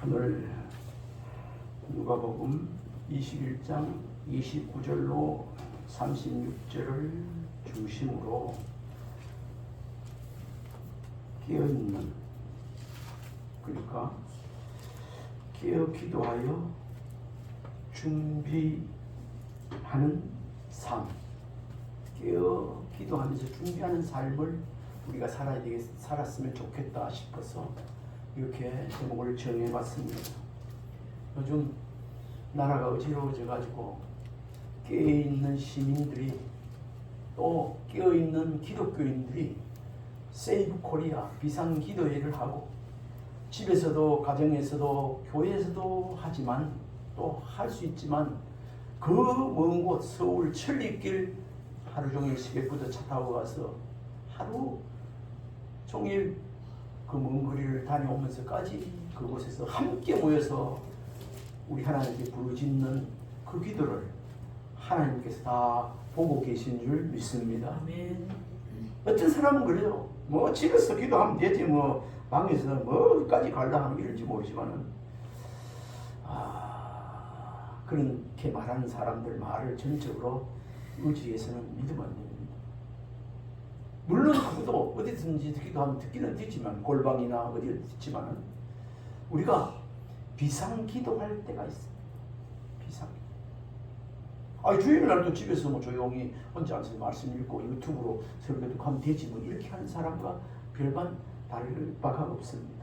오늘 누가복음 21장 29절로 36절을 중심으로 깨어있는, 그러니까 깨어 기도하여 준비하는 삶, 깨어 기도하면서 준비하는 삶을 우리가 살았으면 좋겠다 싶어서 이렇게 제목을 정해봤습니다. 요즘 나라가 어지러워져 가지고 깨어있는 시민들이, 또 깨어있는 기독교인들이 세이브 코리아 비상기도회를 하고, 집에서도 가정에서도 교회에서도 하지만, 또 할 수 있지만 그 먼 곳 서울 천리길 하루 종일 새벽부터 차 타고 가서 하루 종일 그 먼 거리를 다녀오면서까지 그곳에서 함께 모여서 우리 하나님께 부르짖는 그 기도를 하나님께서 다 보고 계신 줄 믿습니다. 아멘. 어떤 사람은 그래요. 뭐 집에서 기도하면 되지, 뭐 방에서 뭐까지 갈라 하는 이런지 모르지만은, 그렇게 말하는 사람들 말을 전적으로 의지해서는 믿으면 안 됩니다. 물론 그것도 어디든지 기도하면 듣기는 듣지만, 골방이나 어디 듣지만은 우리가 비상기도할 때가 있어요. 비상기도. 주일날도 집에서 뭐 조용히 혼자 앉아서 말씀 읽고 유튜브로 설교도 하면 되지, 뭐 이렇게 하는 사람과 별반 다를 바가 없습니다.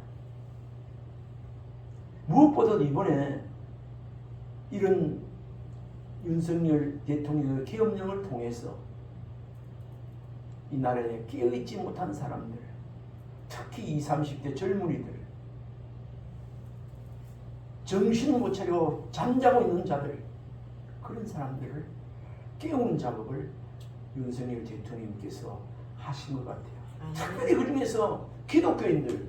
무엇보다도 이번에 이런 윤석열 대통령의 계엄령을 통해서 이 나라에 깨어있지 못한 사람들, 특히 20, 30대 젊은이들, 정신 못 차리고 잠자고 있는 자들, 그런 사람들을 깨우는 작업을 윤석열 대통령께서 하신 것 같아요. 특별히 그 중에서 기독교인들,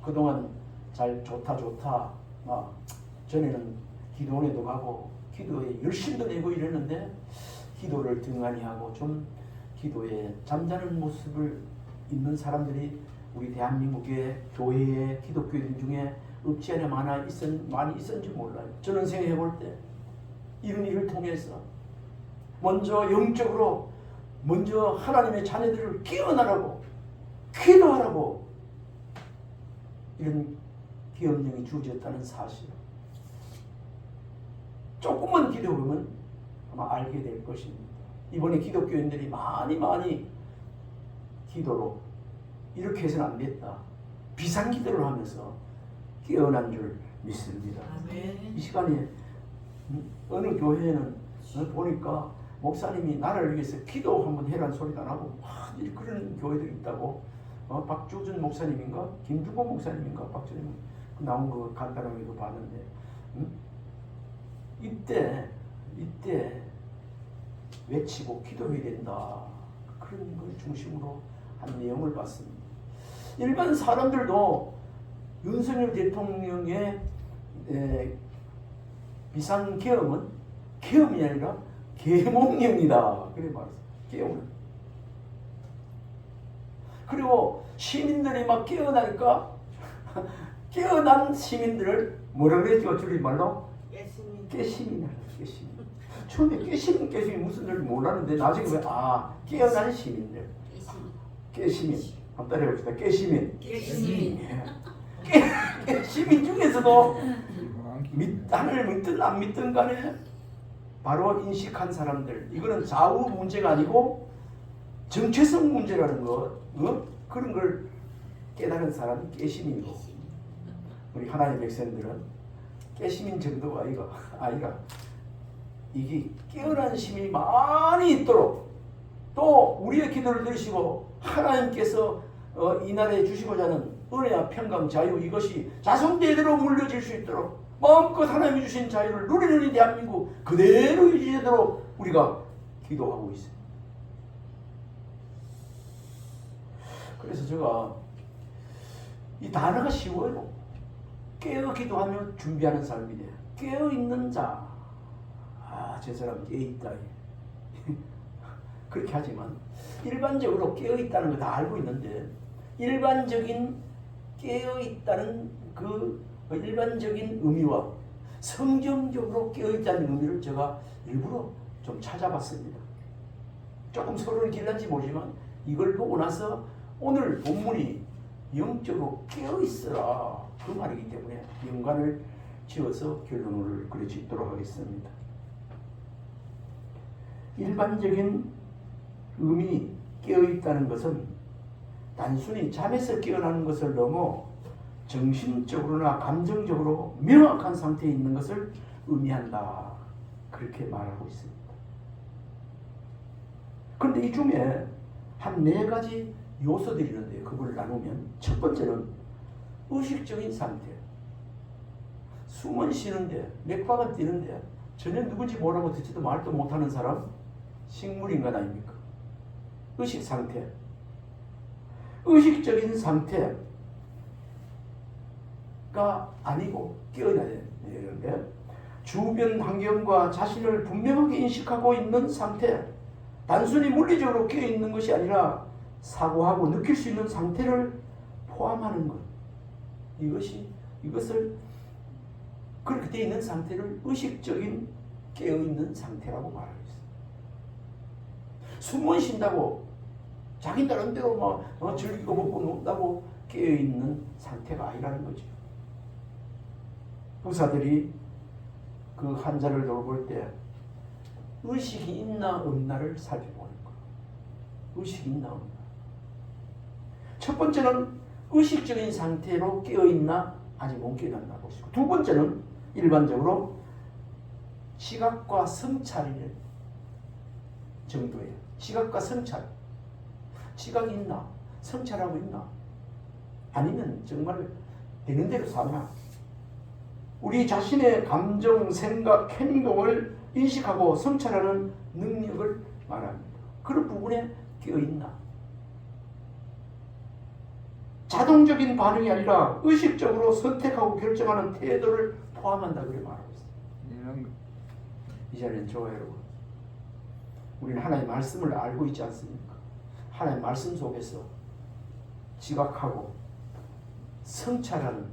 그동안 잘 좋다 막 전에는 기도원에도 가고 기도에 열심도 내고 이랬는데, 기도를 등한히 하고 좀 기도에 잠자는 모습을 있는 사람들이 우리 대한민국의 교회의 기독교인 중에 없지 않아 많이 있었는지 몰라요. 저는 생각해 볼 때 이런 일을 통해서 먼저 영적으로 먼저 하나님의 자녀들을 깨어나라고, 기도하라고 이런 계엄령이 주어졌다는 사실, 조금만 기도하면 아마 알게 될 것입니다. 이번에 기독교인들이 많이 기도로 이렇게 해서는 안 됐다, 비상기도를 하면서 깨어난 줄 믿습니다. 아멘. 이 시간에 어느 교회는 보니까 목사님이 나라를 위해서 기도 한번 해라는 소리도 안 하고 그런 교회들이 있다고. 박주준 목사님인가 김주보 목사님인가 박주준 나온 거 간단하게도 봤는데, 이때 외치고 기도해야 된다, 그런 걸 중심으로 한 내용을 봤습니다. 일반 사람들도 윤석열 대통령의 비상계엄은 계엄이 아니라 계몽령이다, 그래 말했어요. 계엄은. 그리고 시민들이 막 깨어나니까 깨어난 시민들을 뭐라 그랬죠? 줄임말로 깨시민이라. 처음에 깨시민 무슨 줄 몰랐는데 나중에 왜 깨어난 시민들, 깨시민 한번 따라해봅시다. 깨시민. 깨시민 중에서도 하나님을 믿든 안 믿든 간에 바로 인식한 사람들, 이거는 좌우 문제가 아니고 정체성 문제라는 것, 그런 걸 깨달은 사람이 깨시민이고, 우리 하나님의 백성들은 깨시민 정도가 아니라 이게 깨어난 시민이 많이 있도록, 또 우리의 기도를 들으시고 하나님께서 이 나라에 주시고자 하는 은혜와 평강, 자유, 이것이 자손대대로 물려질 수 있도록 마음껏 하나님이 주신 자유를 누리는 이 대한민국 그대로 유지되도록 우리가 기도하고 있습니다. 그래서 제가 이 단어가 쉬워요. 깨어 기도하며 준비하는 삶이 돼요. 깨어있는 자, 저 사람 깨어있다 그렇게 하지만 일반적으로 깨어있다는 거 다 알고 있는데, 일반적인 깨어있다는 그 일반적인 의미와 성경적으로 깨어있다는 의미를 제가 일부러 좀 찾아봤습니다. 조금 서로를 길란지 모르지만 이걸 보고 나서 오늘 본문이 영적으로 깨어있어라 그 말이기 때문에 연관을 지어서 결론을 그려짓도록 하겠습니다. 일반적인 의미 깨어있다는 것은 단순히 잠에서 깨어나는 것을 넘어 정신적으로나 감정적으로 명확한 상태에 있는 것을 의미한다. 그렇게 말하고 있습니다. 그런데 이 중에 한 4가지 요소들이 있는데 그걸 나누면 첫 번째는 의식적인 상태. 숨은 쉬는데 맥박은 뛰는데 전혀 누군지 모르고 듣지도 말도 못하는 사람 식물인간 아닙니까? 의식 상태. 의식적인 상태가 아니고 깨어나야 되는데 주변 환경과 자신을 분명하게 인식하고 있는 상태, 단순히 물리적으로 깨어있는 것이 아니라 사고하고 느낄 수 있는 상태를 포함하는 것. 이것을 그렇게 되어 있는 상태를 의식적인 깨어있는 상태라고 말하고 있습니다. 숨을 쉰다고 자기 나름대로 즐기고 먹고 논다고 깨어있는 상태가 아니라는 거죠. 의사들이 그 환자를 돌볼 때 의식이 있나 없나를 살펴보는 거예요. 의식이 있나 없나. 첫 번째는 의식적인 상태로 깨어있나 아직 못 깨어났나 보시고, 두 번째는 일반적으로 지각과 성찰의 정도예요. 지각과 성찰. 지각이 있나? 성찰하고 있나? 아니면 정말 되는 대로 사나? 우리 자신의 감정, 생각, 행동을 인식하고 성찰하는 능력을 말합니다. 그런 부분에 깨어있나? 자동적인 반응이 아니라 의식적으로 선택하고 결정하는 태도를 포함한다 그렇게 말하고 있습니다. 이 자리는 좋아요, 여러분. 우리는 하나님의 말씀을 알고 있지 않습니까? 하나님의 말씀 속에서 지각하고 성찰하는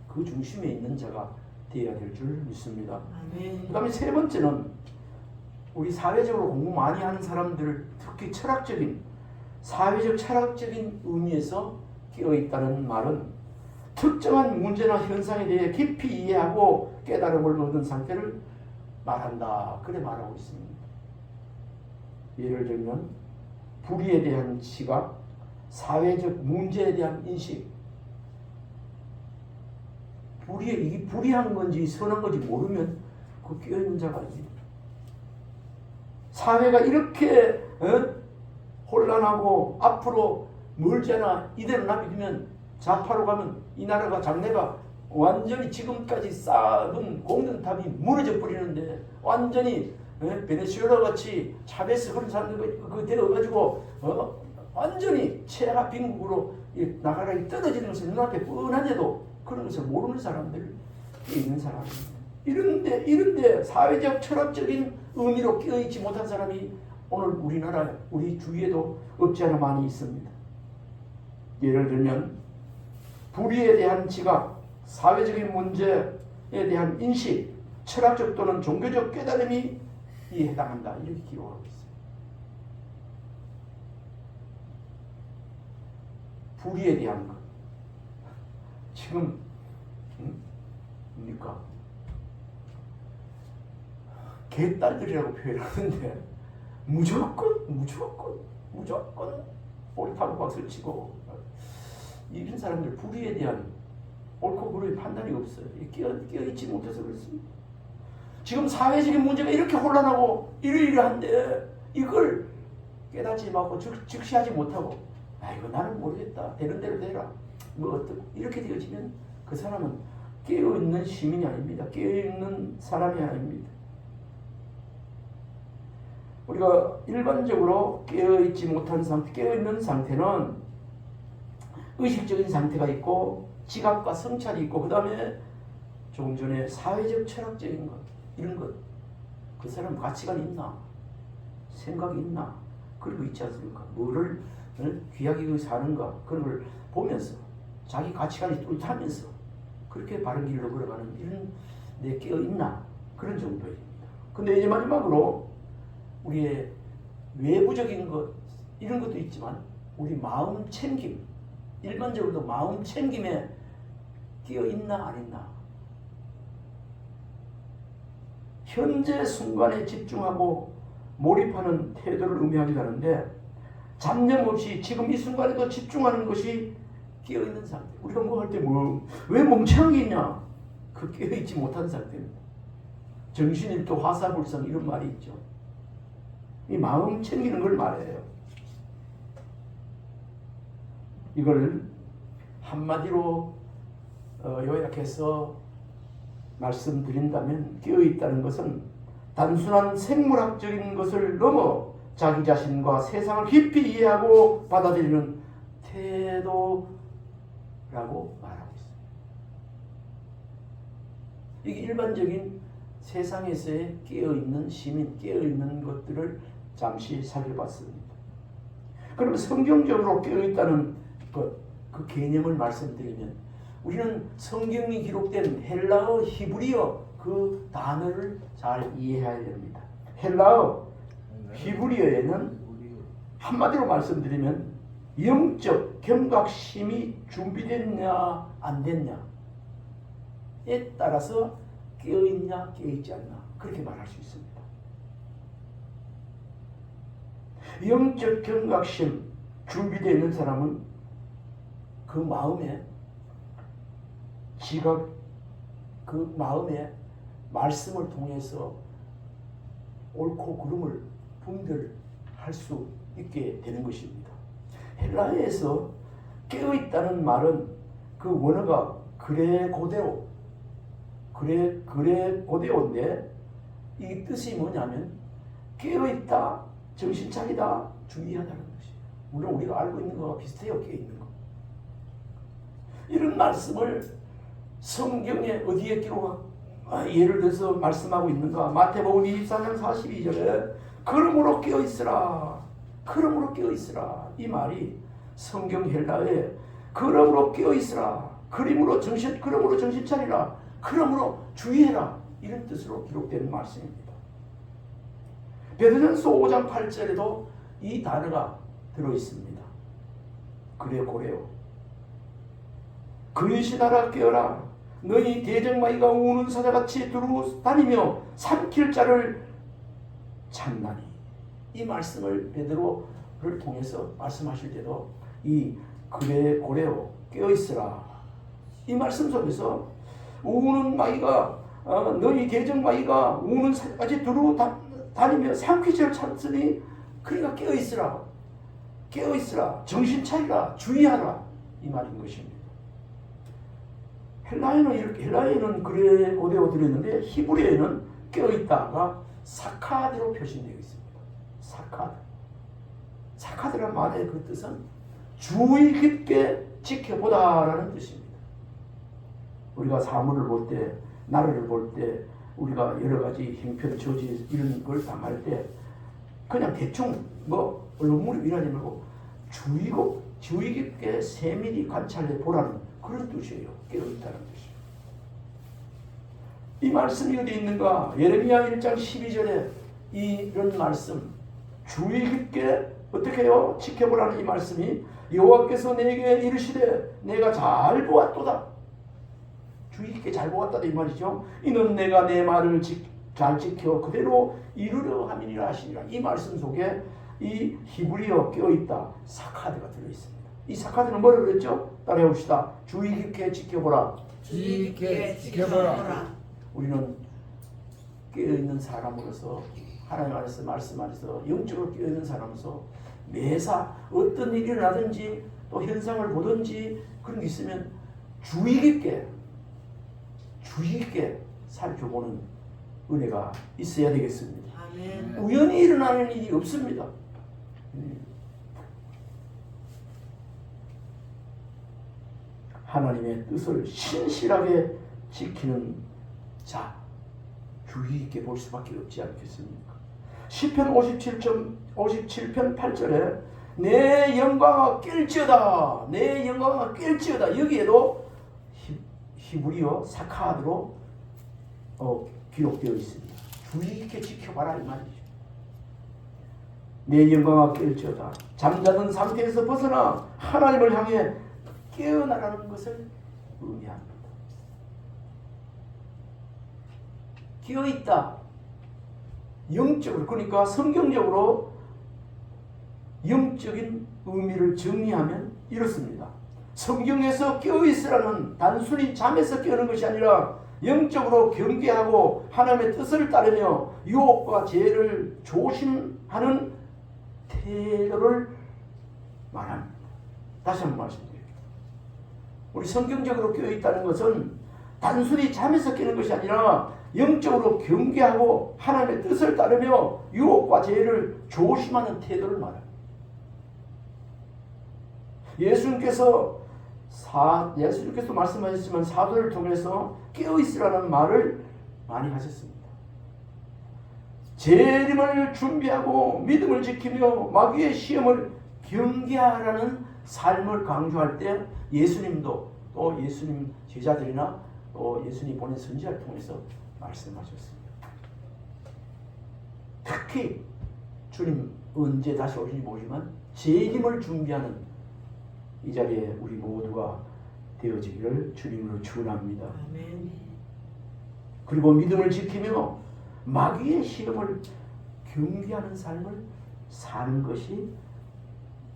그 중심에 있는 자가 되어야 될 줄 믿습니다. 그 다음에 세 번째는 우리 사회적으로 공부 많이 하는 사람들, 특히 철학적인, 사회적 철학적인 의미에서 깨어있다는 말은 특정한 문제나 현상에 대해 깊이 이해하고 깨달음을 얻은 상태를 말한다. 그래 말하고 있습니다. 예를 들면 불의에 대한 지각, 사회적 문제에 대한 인식, 이게 불의한 건지 선한 건지 모르면 그 깨어있는 자가 아닙니다. 사회가 이렇게 혼란하고 앞으로 멀잖아. 이대로 놔두면 좌파로 가면 이 나라가 장래가 완전히 지금까지 쌓은 공든탑이 무너져 버리는데 완전히 베네수엘라 같이 차베스 그런 사람들 그 되어가지고 완전히 최하 빈국으로 나라가 떨어지는 것을 눈앞에 뻔한데도 그런 것을 모르는 사람들 있는 사람입니다. 이런데 사회적 철학적인 의미로 깨어있지 못한 사람이 오늘 우리나라 우리 주위에도 없지 않아 많이 있습니다. 예를 들면 불의에 대한 지각, 사회적인 문제에 대한 인식, 철학적 또는 종교적 깨달음이 이에 해당한다. 이렇게 기록하고 있어요. 불의에 대한 것. 지금 뭡니까? 개딸들이라고 표현하는데 무조건 옳다고 박수를 치고 이런 사람들 불의에 대한 옳고 그름의 판단이 없어요. 깨어있지 못해서 그렇습니다. 지금 사회적인 문제가 이렇게 혼란하고 이러이러한데 이걸 깨닫지 못하고 즉시하지 못하고 이거 나는 모르겠다. 되는 대로 되라. 이렇게 되어지면 그 사람은 깨어있는 시민이 아닙니다. 깨어있는 사람이 아닙니다. 우리가 일반적으로 깨어있지 못한 상태, 깨어있는 상태는 의식적인 상태가 있고 지각과 성찰이 있고 그 다음에 조금 전에 사회적 철학적인 것 이런 것 그 사람 가치관이 있나 생각이 있나 그리고 있지 않습니까? 뭐를 귀하게 사는가 그런 걸 보면서 자기 가치관이 뚜렷하면서 그렇게 바른 길로 걸어가는 이런 내 깨어있나 그런 정도입니다. 근데 이제 마지막으로 우리의 외부적인 것 이런 것도 있지만 우리 마음 챙김, 일반적으로도 마음 챙김에 깨어있나 안 있나, 현재 순간에 집중하고 몰입하는 태도를 의미하기도 하는데, 잡념 없이 지금 이 순간에도 집중하는 것이 깨어있는 상태. 우리가 뭐 할 때 왜 멍청한 게 있냐? 그 깨어있지 못한 상태입니다. 정신일도 화사불성 이런 말이 있죠. 이 마음 챙기는 걸 말해요. 이걸 한마디로 요약해서 말씀드린다면, 깨어있다는 것은 단순한 생물학적인 것을 넘어 자기 자신과 세상을 깊이 이해하고 받아들이는 태도라고 말하고 있습니다. 이게 일반적인 세상에서의 깨어있는 시민, 깨어있는 것들을 잠시 살펴봤습니다. 그러면 성경적으로 깨어있다는 그 개념을 말씀드리면, 우리는 성경이 기록된 헬라어, 히브리어 그 단어를 잘 이해해야 됩니다. 헬라어, 히브리어에는 한마디로 말씀드리면 영적 경각심이 준비됐냐 안 됐냐에 따라서 깨어있냐 깨어있지 않나 그렇게 말할 수 있습니다. 영적 경각심 준비되어 있는 사람은 그 마음에 지각, 그 마음에 말씀을 통해서 옳고 그름을 분별할 수 있게 되는 것입니다. 헬라어에서 깨어있다는 말은 그 원어가 그레고데오인데, 이 뜻이 뭐냐면 깨어있다, 정신차리다, 주의하다는 것이에요. 물론 우리가 알고 있는 거와 비슷해요. 깨어있는 거. 이런 말씀을 성경에 어디에 예를 들어서 말씀하고 있는가? 마태복음 24장 42절에 그러므로 깨어있으라, 그러므로 깨어있으라, 이 말이 성경 헬라어에 그러므로 깨어있으라, 그러므로 정신 차리라, 그러므로 주의해라, 이런 뜻으로 기록된 말씀입니다. 베드로전서 5장 8절에도 이 단어가 들어있습니다. 그레고레오, 근신하라, 깨어라, 너희 대적마귀가 우는 사자같이 두루 다니며 삼킬 자를 찾나니. 이 말씀을 베드로를 통해서 말씀하실 때도 이 그레고레오, 깨어있으라, 이 말씀 속에서 우는 마귀가 너희 대적마귀가 우는 사자같이 두루 다니며 삼킬 자를 찾으니, 그러니까 깨어있으라, 깨어있으라, 정신 차리라, 주의하라, 이 말인 것입니다. 헬라어에는 그레고데오 들어있는데 히브리어에는 깨어있다가 사카드로 표시되어 있습니다. 사카드란 말의 그 뜻은 주의 깊게 지켜보다라는 뜻입니다. 우리가 사물을 볼 때, 나라를 볼 때, 우리가 여러 가지 형편, 처지 이런 걸 당할 때 그냥 대충 얼룩무리 일하지 말고 주의 깊게 세밀히 관찰해 보라는 그런 뜻이에요. 깨어있다는 뜻이에요. 이 말씀이 어디 있는가? 예레미야 1장 12절에 이런 말씀, 주의 깊게 어떻게 해요? 지켜보라는 이 말씀이, 여호와께서 내게 이르시되 내가 잘 보았도다. 주의 깊게 잘 보았다, 이 말이죠. 이는 내가 내 말을 잘 지켜 그대로 이루려 함이니라 하시니라. 이 말씀 속에 이 히브리어 깨어있다, 사카드가 들어있습니다. 이 사카드는 뭐라고 그랬죠? 따라해 봅시다. 주의 깊게 지켜보라. 주의 깊게 지켜보라. 우리는 깨어있는 사람으로서, 하나님 안에서 말씀 안에서 영적으로 깨어있는 사람으로서 매사 어떤 일이 일어나든지 또 현상을 보든지 그런 게 있으면 주의 깊게 살펴보는 은혜가 있어야 되겠습니다. 아멘. 우연히 일어나는 일이 없습니다. 하나님의 뜻을 신실하게 지키는 자, 주의 있게 볼 수밖에 없지 않겠습니까? 시편 57편 8절에 내 영광아 깰지어다, 내 영광아 깰지어다. 여기에도 히브리어 사카드로 기록되어 있습니다. 주의 깊게 지켜봐라 이 말이죠. 내 영광아 깰지어다. 잠자는 상태에서 벗어나 하나님을 향해 깨어나라는 것을 의미합니다. 깨어있다. 영적으로, 그러니까 성경적으로 영적인 의미를 정리하면 이렇습니다. 성경에서 깨어있으라는 단순히 잠에서 깨어는 것이 아니라 영적으로 경계하고 하나님의 뜻을 따르며 유혹과 죄를 조심하는 태도를 말합니다. 다시 한번 말씀드립니다. 우리 성경적으로 깨어있다는 것은 단순히 잠에서 깨는 것이 아니라 영적으로 경계하고 하나님의 뜻을 따르며 유혹과 죄를 조심하는 태도를 말합니다. 예수님께서 말씀하셨지만 사도를 통해서 깨어있으라는 말을 많이 하셨습니다. 재림을 준비하고 믿음을 지키며 마귀의 시험을 경계하라는 삶을 강조할 때 예수님도 또 예수님 제자들이나 또 예수님 보낸 선지자를 통해서 말씀하셨습니다. 특히 주님 언제 다시 오실지 모르지만 재림을 준비하는 이 자리에 우리 모두가 되어지기를 주님으로 축원합니다. 아멘. 그리고 믿음을 지키며 마귀의 시험을 경계하는 삶을 사는 것이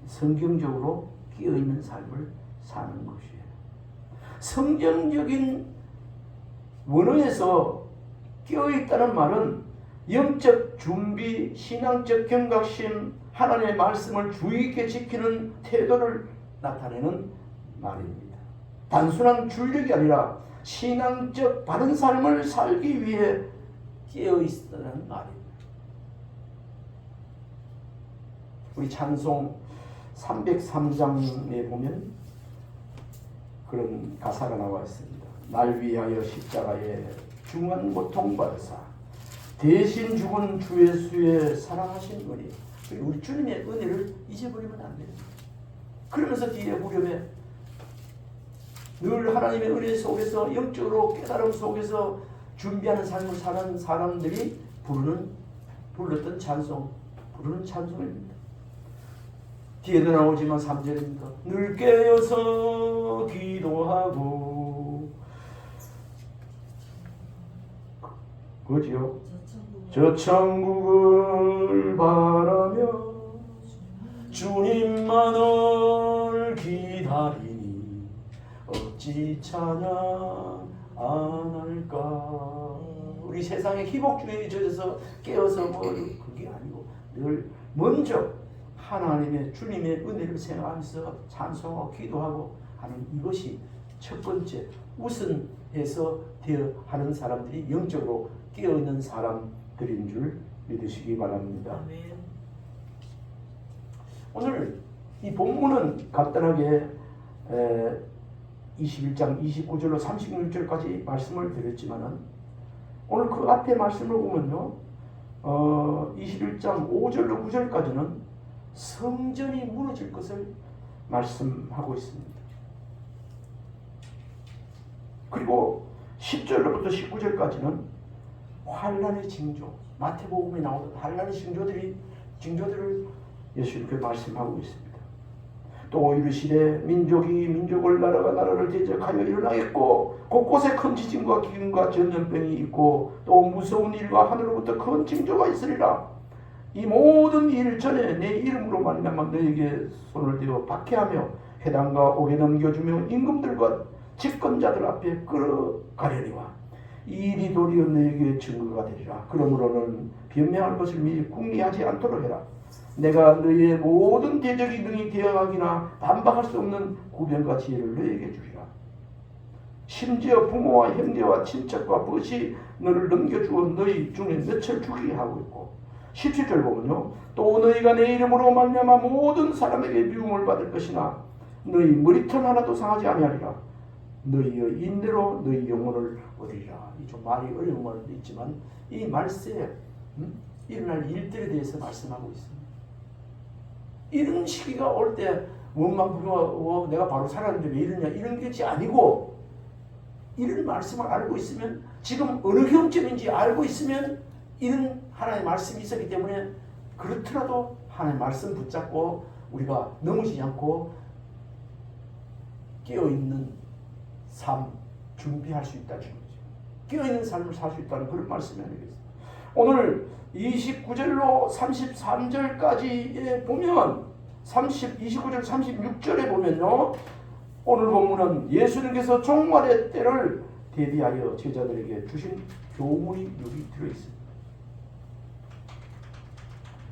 성경적으로 끼어있는 삶을 사는 것이에요. 성경적인 원어에서 끼어있다는 말은 영적 준비, 신앙적 경각심, 하나님의 말씀을 주의 있게 지키는 태도를 나타내는 말입니다. 단순한 줄력이 아니라 신앙적 바른 삶을 살기 위해 깨어있다는 말입니다. 우리 찬송 303장에 보면 그런 가사가 나와 있습니다. 날 위하여 십자가에 중한 고통 받으사 대신 죽은 주 예수의 사랑하신 은혜, 우리 주님의 은혜를 잊어버리면 안 됩니다. 그러면서 뒤에 후렴에 늘 하나님의 은혜 속에서 영적으로 깨달음 속에서 준비하는 삶을 사는 사람들이 부르는 찬송입니다. 뒤에도 나오지만 3절입니다. 늘 깨어서 기도하고 그죠? 저 천국을 바라며 주님만을 기다리니 어찌 찬양 안 할까. 우리 세상에 희복주의에 젖어서 깨어서 그게 아니고 늘 먼저 하나님의 주님의 은혜를 생각하면서 찬송하고 기도하고 하는 이것이 첫 번째 우선해서 되어 하는 사람들이 영적으로 깨어있는 사람들인 줄 믿으시기 바랍니다. 아멘. 오늘 이 본문은 간단하게 21장 29절로 36절까지 말씀을 드렸지만은 오늘 그 앞에 말씀을 보면요, 21장 5절로 9절까지는 성전이 무너질 것을 말씀하고 있습니다. 그리고 10절로부터 19절까지는 환란의 징조, 마태복음에 나오는 환란의 징조들을 예수님께 말씀하고 있습니다. 또 이르시되 민족이 민족을 나라가 나라를 대적하여 일어나겠고 곳곳에 큰 지진과 기근과 전염병이 있고 또 무서운 일과 하늘로부터 큰 징조가 있으리라. 이 모든 일 전에 내 이름으로 말미암아 너에게 손을 대어 박해하며 회당과 옥에 넘겨주며 임금들과 집권자들 앞에 끌어가려니와 이 일이 도리어 너에게 증거가 되리라. 그러므로는 변명할 것을 미리 궁리하지 않도록 해라. 내가 너의 모든 대적이 능히 대항하기나 반박할 수 없는 구변과 지혜를 너에게 주리라. 심지어 부모와 형제와 친척과 벗이 너를 넘겨주어 너희 중에 몇을 죽이게 하고 있고 17절 보면요, 또 너희가 내 이름으로 말미암아 모든 사람에게 미움을 받을 것이나 너희 머리털 하나도 상하지 아니하리라. 너희의 인내로 너희 영혼을 얻으리라. 이 좀 말이 어려운 말도 있지만 이 말씀에 일어날 일들에 대해서 말씀하고 있습니다. 이런 시기가 올 때 원망 불평하고 내가 바로 살았는데 왜 이러냐 이런 것이 아니고 이런 말씀을 알고 있으면, 지금 어느 경점인지 알고 있으면 이런 하나님의 말씀이 있었기 때문에, 그렇더라도 하나님의 말씀 붙잡고 우리가 넘어지지 않고 깨어있는 삶 준비할 수 있다는 거죠. 깨어있는 삶을 살 수 있다는 그런 말씀이 아니겠습니까? 오늘 29절로 33절까지에 보면 29절 36절에 보면요, 오늘 본문은 예수님께서 종말의 때를 대비하여 제자들에게 주신 교훈이 여기 들어있습니다.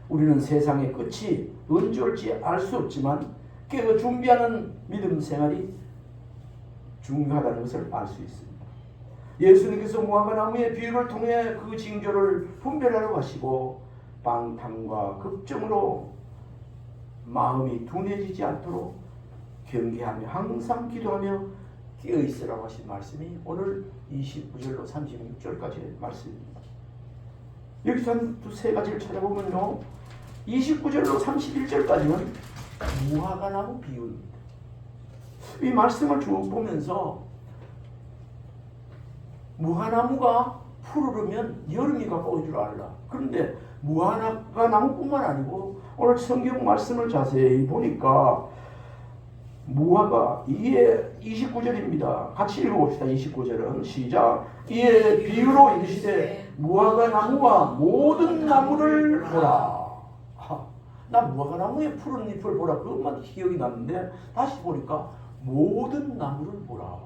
우리는 세상의 끝이 언제 올지 알 수 없지만 깨어 준비하는 믿음 생활이 중요하다는 것을 알 수 있습니다. 예수님께서 무화과 나무의 비유를 통해 그 징조를 분별하라고 하시고, 방탕과 급정으로 마음이 둔해지지 않도록 경계하며 항상 기도하며 깨어있으라고 하신 말씀이 오늘 29절로 36절까지의 말씀입니다. 여기서 한 두세 가지를 찾아보면요, 29절로 31절까지는 무화과 나무 비유입니다. 이 말씀을 쭉 보면서 무화과나무가 푸르르면 여름이 가까운 줄 알라. 그런데 무화과 나무뿐만 아니고 오늘 성경 말씀을 자세히 보니까 무화과, 이에 29절입니다. 같이 읽어봅시다. 29절은 시작. 이에 비유로 이르시되 무화과 나무와 모든 나무를 보라. 나 무화과 나무의 푸른 잎을 보라, 그것만 기억이 났는데 다시 보니까 모든 나무를 보라.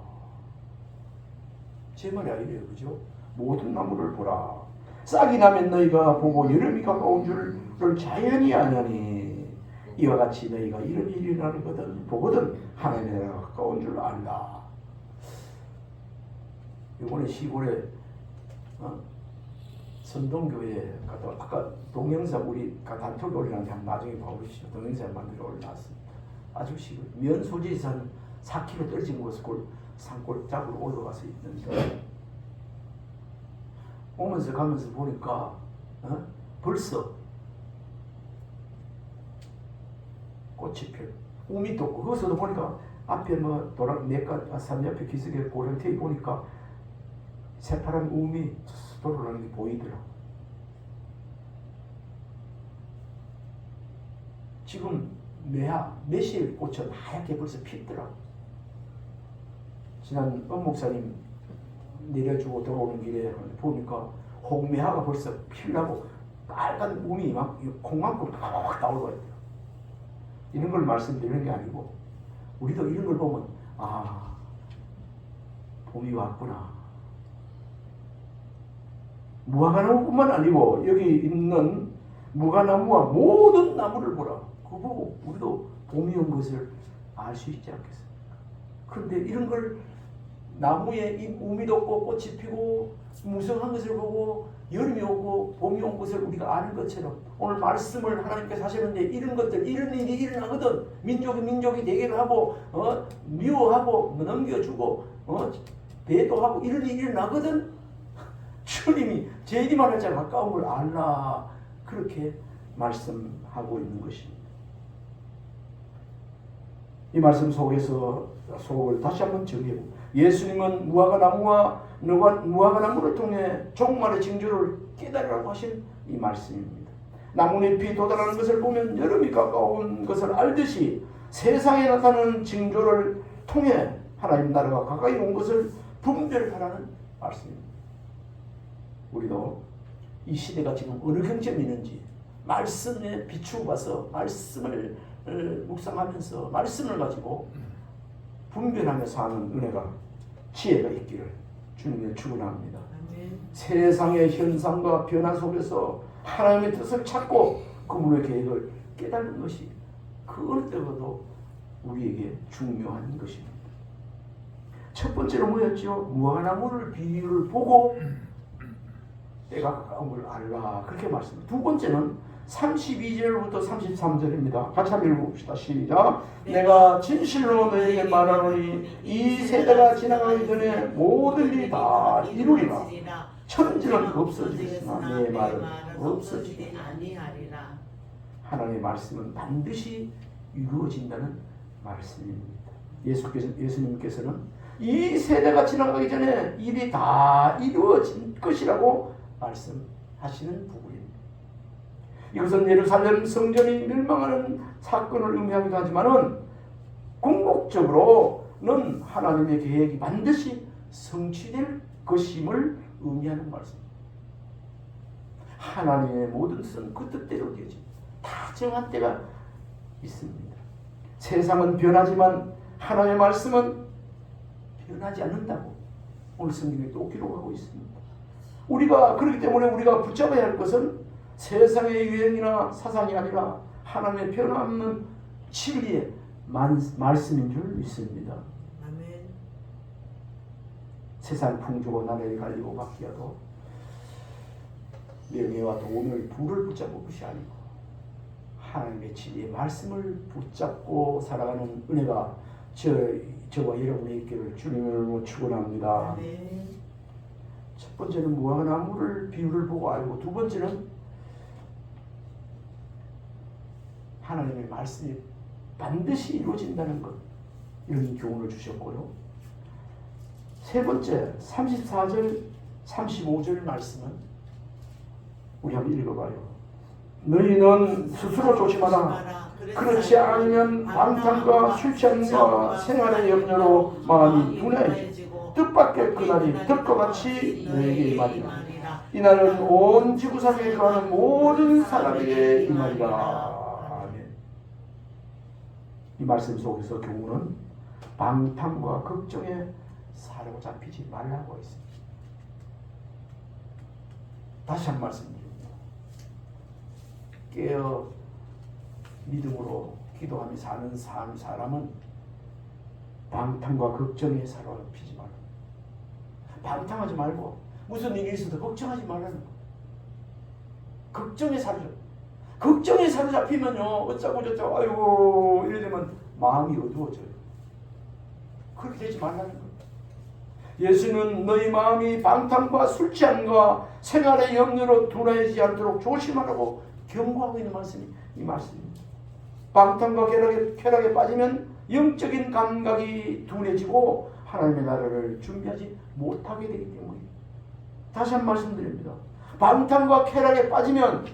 제 말이 아니래요, 그죠? 모든 나무를 보라. 싹이 나면 너희가 보고 여름이 가까운 줄을 자연히 아냐니, 이와 같이 너희가 이런 일이 일어나거든 보거든 하나님의 나라가 가까운 줄 안다. 이번에 시골에 선동교회 갔다, 아까 동영상 우리 단톡에 올리는데 한번 나중에 봐보시죠. 동영상 만들어 올려놨습니다. 아주 시골 면 소재에서 한 4km 떨어진 곳을 산골짜기로 올라가서 있는데, 오면서 가면서 보니까 벌써 꽃이 펴, 우미 돋고, 거기서도 보니까 앞에 뭐 산 옆에 기슭에 고령태에 보니까 새파란 우미 돌아가는 게 보이더라고. 지금 매실 꽃은 하얗게 벌써 피더라고. 지난 목사님 내려주고 들어오는 길에 보니까 홍매화가 벌써 피려고 빨간 우미 막 콩만큼 딱 나오고 있대요. 이런 걸 말씀드리는 게 아니고, 우리도 이런 걸 보면 봄이 왔구나. 무화과나무뿐만 아니고 여기 있는 무화과나무와 모든 나무를 보라. 그거 보고 우리도 봄이 온 것을 알 수 있지 않겠습니까? 그런데 이런 걸 나무에 우미 돋고 꽃이 피고 무성한 것을 보고 여름이 오고 봄이 온 것을 우리가 아는 것처럼, 오늘 말씀을 하나님께서 하시는데 이런 것들, 이런 일이 일어나거든. 민족이 대결을 하고 미워하고 넘겨주고 배도하고 이런 일이 일어나거든. 주님이 제일이만 하자 가까운 걸 알라. 그렇게 말씀하고 있는 것입니다. 이 말씀 속을 다시 한번 정리해보고, 예수님은 무화과나무를 통해 종말의 징조를 깨달으라고 하신 이 말씀입니다. 나뭇잎이 돋아나는 것을 보면 여름이 가까운 것을 알듯이 세상에 나타나는 징조를 통해 하나님 나라가 가까이 온 것을 분별하라는 말씀입니다. 우리도 이 시대가 지금 어느 경점에 있는지 말씀에 비추어 봐서 말씀을 묵상하면서 말씀을 가지고 분별하며 사는 은혜가, 지혜가 있기를 주님의 축원합니다. 세상의 현상과 변화 속에서 하나님의 뜻을 찾고 그분의 계획을 깨닫는 것이 그 어느 때보다도 우리에게 중요한 것입니다. 첫 번째로 뭐였죠? 무화과나무를 비유를 보고 때가 가까운 걸 알라, 그렇게 말씀합니다. 두 번째는 32절부터 33절입니다. 같이 한번 읽어봅시다. 시작. 내가 진실로 너에게 말하노니 이 세대가 지나가기 전에 모든 일이 다 이루리라. 천지는 없어지겠으나 내 말은 없어지지 아니하리라. 하나님의 말씀은 반드시 이루어진다는 말씀입니다. 예수님께서는 이 세대가 지나가기 전에 일이 다 이루어진 것이라고 말씀하시는 부분입니다. 이것은 예루살렘 성전이 멸망하는 사건을 의미하기도 하지만은 궁극적으로는 하나님의 계획이 반드시 성취될 것임을 의미하는 말씀입니다. 하나님의 모든 뜻은 그 뜻대로 되어집니다. 다 정한 때가 있습니다. 세상은 변하지만 하나님의 말씀은 변하지 않는다고 오늘 성경에 또 기록하고 있습니다. 우리가 그렇기 때문에 우리가 붙잡아야 할 것은 세상의 유행이나 사상이 아니라 하나님의 변함없는 진리의 말씀인 줄 믿습니다. 아멘. 세상 풍조고 나라에 갈리고 바뀌어도 명예와 돈을 부를 붙잡을 것이 아니고 하나님의 진리의 말씀을 붙잡고 살아가는 은혜가 저와 여러분의 있기를 주님을 축원합니다. 아멘. 첫 번째는 무화과나무를 비유를 보고 알고, 두 번째는 하나님의 말씀이 반드시 이루어진다는 것, 이런 교훈을 주셨고요. 세 번째 34절 35절 말씀은 우리 한번 읽어봐요. 너희는 스스로 조심하라. 그렇지 않으면 방탕과 술 취함과 생활의 염려로 마음이 둔해지고 뜻밖의 그날이 덕과 같이 너에게 임하리라. 이날은 온 지구상에 거하는 모든 사람에게 임하리라. 아멘. 이 말씀 속에서 교훈은 방탕과 걱정에 사로잡히지 말라고 했습니다. 다시 한 말씀 드립니다. 깨어 믿음으로 기도하며 사는 사람은 방탕과 걱정에 사로잡히지 말라. 방탕하지 말고 무슨 일이 있어도 걱정하지 말라는 거. 걱정에 사로잡히면요 어쩌고 저쩌고 아이고 이러면 마음이 어두워져요. 그렇게 되지 말라는 거예요. 예수는 너희 마음이 방탕과 술 취함과 생활의 염려로 둔하지 않도록 조심하라고 경고하고 있는 말씀이 이 말씀입니다. 방탕과 쾌락에 빠지면 영적인 감각이 둔해지고 하나님의 나라를 준비하지 못하게 되기 때문입니다. 다시 한 말씀 드립니다. 방탕과 쾌락에 빠지면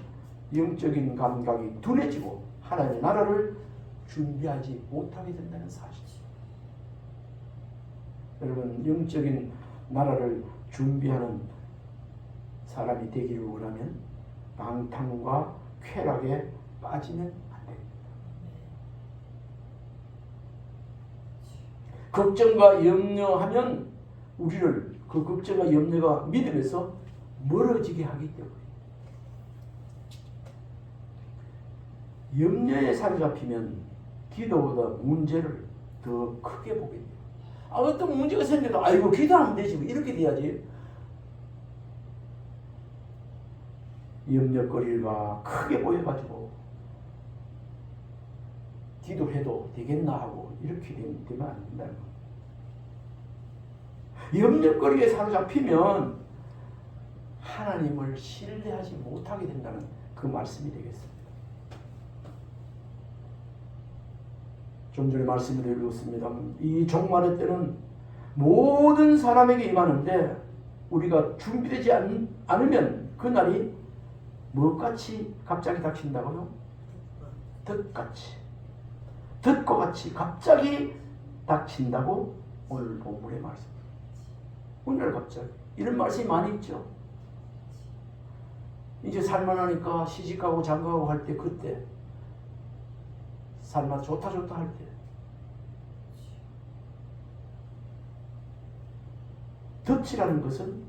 영적인 감각이 둔해지고 하나님의 나라를 준비하지 못하게 된다는 사실이죠. 여러분, 영적인 나라를 준비하는 사람이 되기를 원하면 방탕과 쾌락에 빠지면 안 됩니다. 걱정과 염려하면 우리를 그 걱정과 염려가 믿음에서 멀어지게 하기 때문에 염려에 사로잡히면 기도보다 문제를 더 크게 보게 돼요. 어떤 문제가 생겨도 아이고 기도하면 되지 이렇게 돼야지. 염려거리가 크게 보여가지고 기도해도 되겠나 하고 이렇게 되면 안 된다는 거예요. 염려거리에 사로잡히면 하나님을 신뢰하지 못하게 된다는 그 말씀이 되겠습니다. 좀 전에 말씀을 읽었습니다. 이 종말의 때는 모든 사람에게 임하는데 우리가 준비되지 않으면 그날이 뭐같이 갑자기 닥친다고요? 덫과 같이 갑자기 닥친다고 오늘 본문의 말씀입니다. 오늘 갑자기 이런 말씀이 많이 있죠. 이제 살만하니까 시집가고 장가가고 할 때 그때 살만 좋다 할 때 덫이라는 것은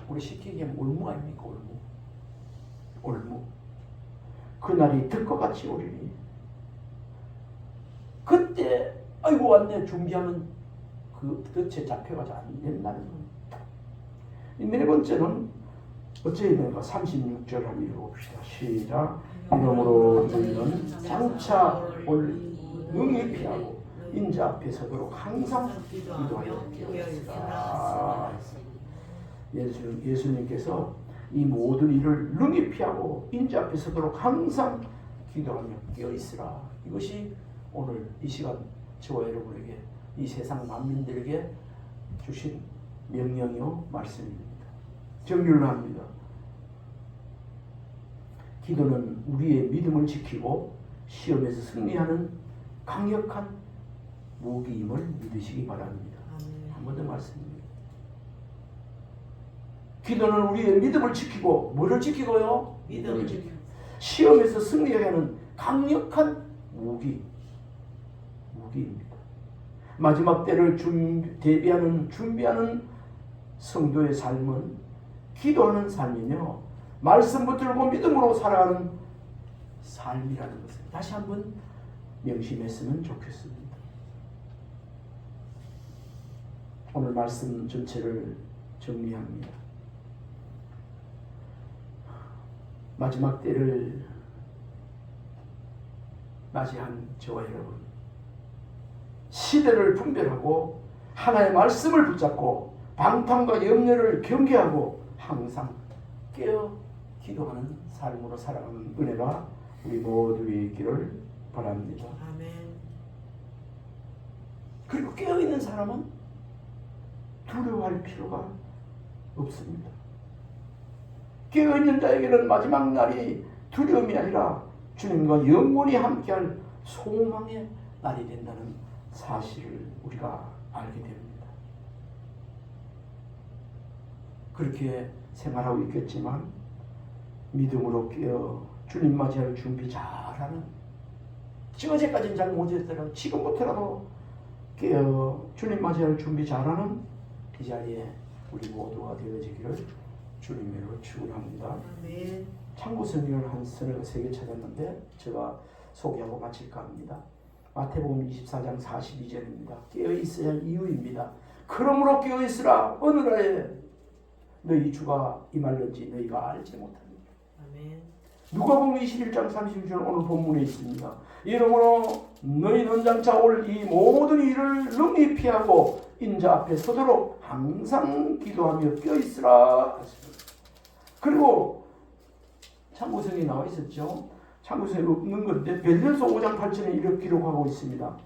우리 쉽게 얘기하면 올무 아닙니까? 올무. 그날이 덫과 같이 오리니 그때 아이고 왔네 준비하면 그 덫에 잡혀가지 안 된다는 겁니다. 네 번째는 어째야 되는가? 36절 한번 읽어봅시다. 시작. 이러므로 너희는 장차 올 능히 피하고 인자 앞에 서도록 항상 기도하여 되었으라. 예수님께서 이 모든 일을 능히 피하고 인자 앞에 서도록 항상 기도하며 깨어있으라. 이것이 오늘 이 시간 저와 여러분에게 이 세상 만민들에게 주신 명령이요 말씀입니다. 정리를 합니다. 기도는 우리의 믿음을 지키고 시험에서 승리하는 강력한 무기임을 믿으시기 바랍니다. 한 번 더 말씀드립니다. 기도는 우리의 믿음을 지키고 뭐를 지키고요? 믿음을 지키고 시험에서 승리하게 하는 강력한 무기입니다. 마지막 때를 준비하는 성도의 삶은 기도하는 삶이며 말씀 붙들고 믿음으로 살아가는 삶이라는 것을 다시 한번 명심했으면 좋겠습니다. 오늘 말씀 전체를 정리합니다. 마지막 때를 맞이한 저와 여러분, 시대를 분별하고 하나의 말씀을 붙잡고 방탕과 염려를 경계하고 항상 깨어 기도하는 삶으로 살아가는 은혜가 우리 모두에 있기를 바랍니다. 아멘. 그리고 깨어있는 사람은 두려워할 필요가 없습니다. 깨어있는 자에게는 마지막 날이 두려움이 아니라 주님과 영원히 함께할 소망의 날이 된다는 사실을 우리가 알게 됩니다. 그렇게 생활하고 있겠지만 믿음으로 깨어 주님 맞이할 준비 잘하는, 어제까지는 잘 못했더라도 지금부터라도 깨어 주님 맞이할 준비 잘하는 이 자리에 우리 모두가 되어지기를 주님으로 축원합니다. 아멘. 참고 성경을 한 서너 세 개 찾았는데 제가 소개하고 마칠까 합니다. 마태복음 24장 42절입니다. 깨어 있어야 할 이유입니다. 그러므로 깨어 있으라. 어느 날에 너희 주가 임할는지 너희가 알지 못합니다. 아멘. 누가복음 21장 36절 오늘 본문에 있습니다. 이러므로 너희는 장차 올 이 모든 일을 능히 피하고 인자 앞에 서도록 항상 기도하며 껴있으라 하십니다. 그리고 참고성에 나와 있었죠. 참고성에 없는 건데 베드로서 5장 8절에 이렇게 기록하고 있습니다.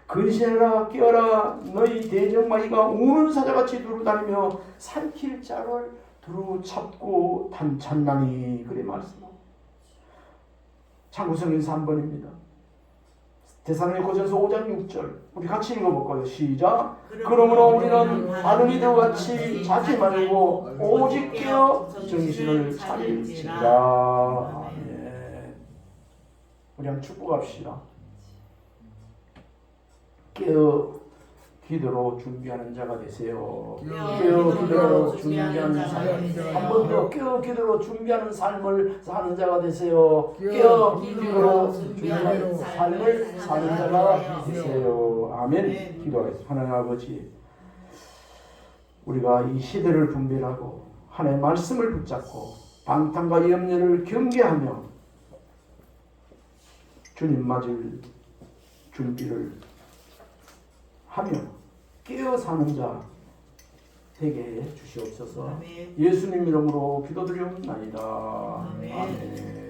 근신하라 깨어라 너희 대적마귀가 우는 사자같이 두루다니며 삼킬 자를 두루 찾고 단찬나니 그래 말씀합니다. 참고성에서 3번입니다. 데살로니가전서 5장 6절 우리 같이 읽어볼까요? 시작. 그러므로 우리는 다른 이들 같이 자지 말고 오직 깨어 정신을 차릴지라. 아멘. 우리 한번 축복합시다. 깨어 기도로 준비하는 자가 되세요. 깨어 기도로 준비하는 삶. 한 번 더 깨어 기도로 준비하는 삶을 사는 자가 되세요. 깨어 기도로 준비하는 삶을 사는 자가 되세요. 아멘. 기도하겠습니다. 하나님 아버지, 우리가 이 시대를 분별하고 하나님의 말씀을 붙잡고 방탕과 염려를 경계하며 주님 맞을 준비를 하며 깨어 사는 자 되게 해 주시옵소서. 아멘. 예수님 이름으로 기도드리옵나이다. 아멘. 아멘.